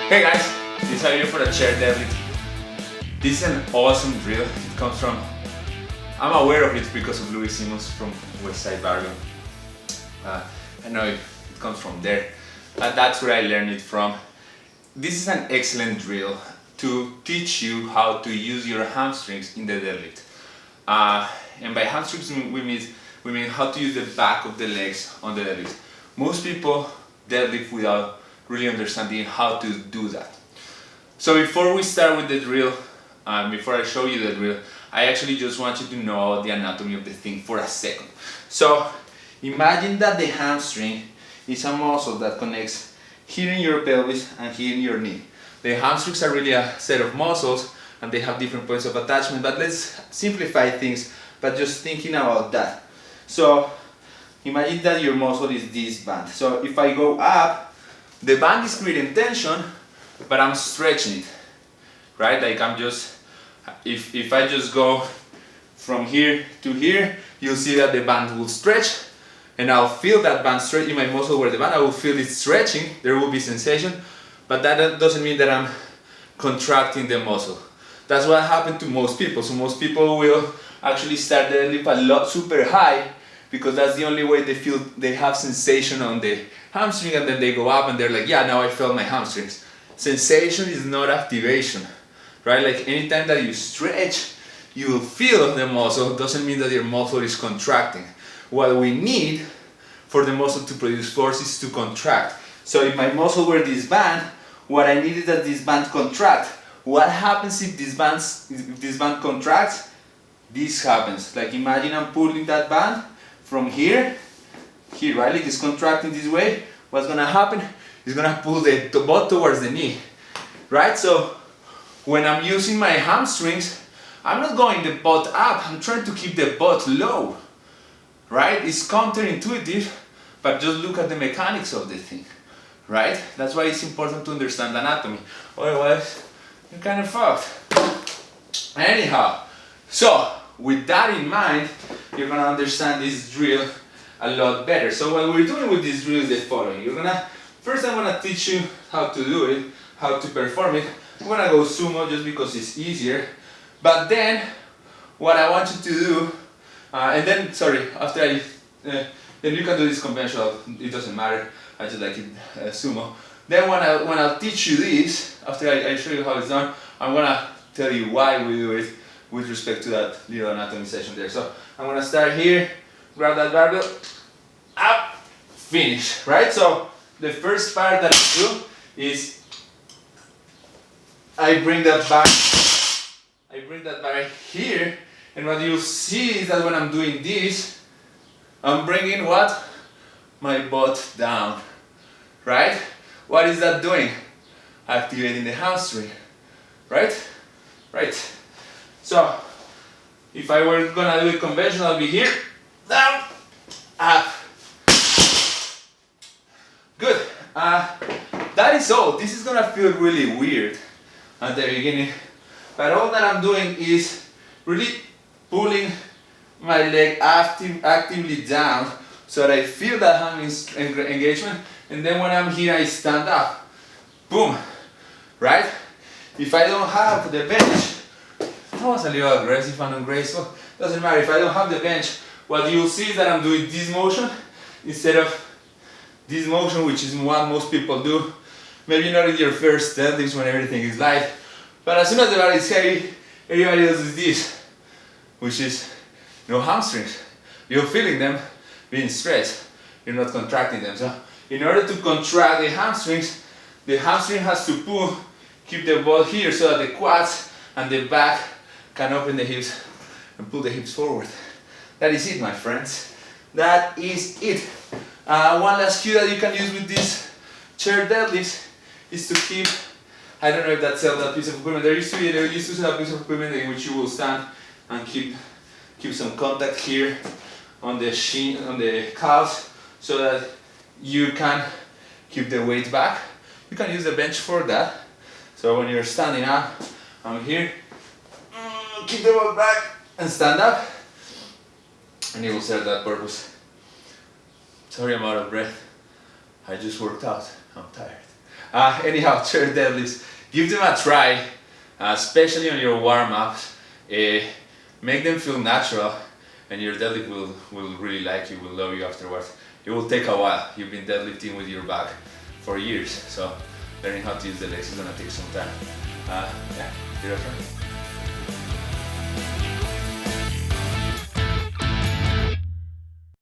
Hey guys, this is Javier for a chair deadlift. This is an awesome drill. It comes from, I'm aware of it because of Louis Simmons from Westside Barbell. I know it comes from there. That's where I learned it from. This is an excellent drill to teach you how to use your hamstrings in the deadlift. And by hamstrings we mean how to use the back of the legs on the deadlift. Most people deadlift without really understanding how to do that. So before we start with the drill, before I show you the drill, I actually just want you to know the anatomy of the thing for a second. So imagine that the hamstring is a muscle that connects here in your pelvis and here in your knee. The hamstrings are really a set of muscles and they have different points of attachment, but let's simplify things by just thinking about that. So imagine that your muscle is this band. So if I go up, the band is creating tension, but I'm stretching it, right? Like I'm just, if I just go from here to here, you'll see that the band will stretch, and I'll feel that band stretch in my muscle where the band, I will feel it stretching, there will be sensation, but that doesn't mean that I'm contracting the muscle. That's what happened to most people. So most people will actually start the deadlift a lot super high, because that's the only way they feel they have sensation on the hamstring, and then they go up and they're like, yeah, now I felt my hamstrings. Sensation is not activation, right? Like anytime that you stretch, you will feel the muscle, doesn't mean that your muscle is contracting. What we need for the muscle to produce force is to contract. So if my muscle were this band, what I need is that this band contract. What happens if this band contracts? This happens. Like imagine I'm pulling that band from here, right? Like it's contracting this way. What's gonna happen? It's gonna pull the butt towards the knee, right? So when I'm using my hamstrings, I'm not going the butt up. I'm trying to keep the butt low, right? It's counterintuitive, but just look at the mechanics of the thing, right? That's why it's important to understand anatomy. Otherwise, you're kind of fucked. Anyhow, so with that in mind, you're gonna understand this drill a lot better. So what we're doing with this drill is the following. First I'm gonna teach you how to do it, how to perform it. I'm gonna go sumo just because it's easier. But then, what I want you to do, and then, sorry, after then you can do this conventional, it doesn't matter, I just like it sumo. Then when I'll teach you this, after I show you how it's done, I'm gonna tell you why we do it with respect to that little anatomy session there. So I'm gonna start here, grab that barbell, up, finish, right? So the first part that I do is I bring that back here, and what you'll see is that when I'm doing this, I'm bringing what? My butt down, right? What is that doing? Activating the hamstring, right? Right. So, if I were gonna do it conventional, I'll be here, down, up. Good. That is all. This is gonna feel really weird at the beginning, but all that I'm doing is really pulling my leg actively down so that I feel that hand engagement, and then when I'm here, I stand up. Boom. Right? If I don't have the bench, that was a little aggressive and ungraceful. Doesn't matter. If I don't have the bench, what you'll see is that I'm doing this motion instead of this motion, which is what most people do. Maybe not in your first deadlifts when everything is light, but as soon as the body is heavy, everybody else is this, which is no hamstrings. You're feeling them being stretched. You're not contracting them. So in order to contract the hamstring has to pull, keep the ball here so that the quads and the back can open the hips and pull the hips forward. That is it, my friends. That is it. One last cue that you can use with this chair deadlifts is to keep, I don't know if that's that piece of equipment. There used to be a piece of equipment in which you will stand and keep some contact here on the shin, on the calves, so that you can keep the weight back. You can use the bench for that. So when you're standing up, I'm here, keep the ball back and stand up, and it will serve that purpose. Sorry I'm out of breath. I just worked out. I'm tired. Anyhow, chair deadlifts, give them a try, especially on your warm-ups. Make them feel natural, and your deadlift will really like you, will love you afterwards. It will take a while. You've been deadlifting with your back for years, so learning how to use the legs is gonna take some time. Yeah, give it a try.